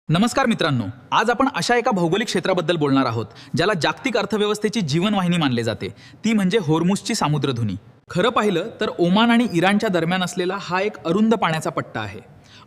नमस्कार मित्रांनो, आज आपण अशा एका भौगोलिक क्षेत्राबद्दल बोलणार आहोत ज्याला जागतिक अर्थव्यवस्थेची जीवनवाहिनी मानले जाते, ती म्हणजे होर्मुझची सामुद्रधुनी। खरं पाहिलं तर ओमान आणि इराणच्या दरम्यान असलेला हा एक अरुंद पाण्याचा पट्टा आहे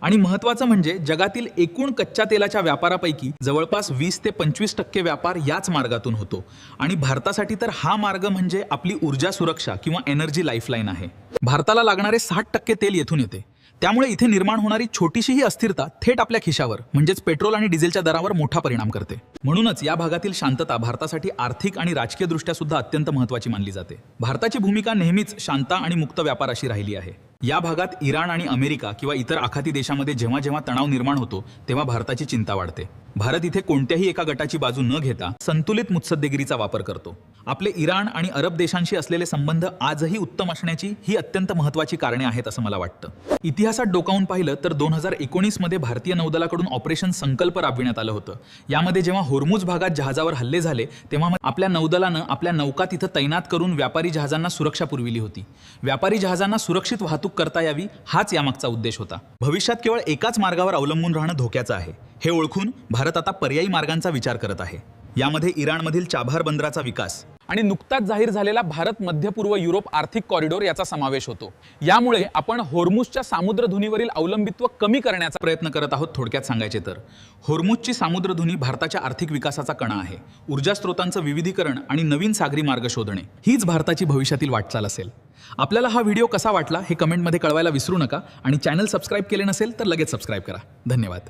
आणि महत्त्वाचं म्हणजे जगातील एकूण कच्च्या तेलाच्या व्यापारापैकी जवळपास 20 ते 25% व्यापार याच मार्गातून होतो आणि भारतासाठी तर हा मार्ग म्हणजे आपली ऊर्जा सुरक्षा किंवा एनर्जी लाईफलाईन आहे। भारताला लागणारे 60% तेल येथून येते, त्यामुळे इथे निर्माण होणारी छोटीशीही अस्थिरता थेट आपल्या खिशावर म्हणजेच पेट्रोल आणि डिझेलच्या दरावर मोठा परिणाम करते। म्हणूनच या भागातील शांतता भारतासाठी आर्थिक आणि राजकीय दृष्ट्या सुद्धा अत्यंत महत्त्वाची मानली जाते। भारताची भूमिका नेहमीच शांत आणि मुक्त व्यापार अशी राहिली आहे। या भागात इराण आणि अमेरिका किंवा इतर आखाती देशांमध्ये जेव्हा जेव्हा तणाव निर्माण होतो तेव्हा भारताची चिंता वाढते। भारत इथे कोणत्याही एका गटाची बाजू न घेता संतुलित मुत्सद्देगिरीचा वापर करतो। आपले इराण आणि अरब देशांशी असलेले संबंध आजही उत्तम असण्याची ही अत्यंत महत्त्वाची कारणे आहेत असं मला वाटतं। इतिहासात डोकावून पाहिलं तर 2019 मध्ये भारतीय नौदलाकडून ऑपरेशन संकल्प राबविण्यात आलं होतं। यामध्ये जेव्हा होर्मुझ भागात जहाजावर हल्ले झाले तेव्हा आपल्या नौदलानं आपल्या नौका तिथं तैनात करून व्यापारी जहाजांना सुरक्षा पुरविली होती। व्यापारी जहाजांना सुरक्षित वाहतूक करता यावी हाच यामागचा उद्देश होता। भविष्यात केवळ एकाच मार्गावर अवलंबून राहणं धोक्याचं आहे हे ओळखून भारत आता पर्यायी मार्गांचा विचार करत आहे। यामध्ये इराणमधील चाबहार बंदराचा विकास आणि नुकताच जाहीर झालेला भारत मध्य पूर्व युरोप आर्थिक कॉरिडॉर याचा समावेश होतो। यामुळे आपण होर्मुझच्या सामुद्रधुनीवरील अवलंबित्व कमी करण्याचा प्रयत्न करत आहोत। थोडक्यात सांगायचे तर होर्मुझची सामुद्रधुनी भारताच्या आर्थिक विकासाचा कणा आहे। ऊर्जा स्रोतांचं विविधीकरण आणि नवीन सागरी मार्ग शोधणे हीच भारताची भविष्यातील वाटचाल असेल। आपल्याला हा व्हिडिओ कसा वाटला हे कमेंटमध्ये कळवायला विसरू नका आणि चॅनल सबस्क्राइब केले नसेल तर लगेच सबस्क्राइब करा। धन्यवाद।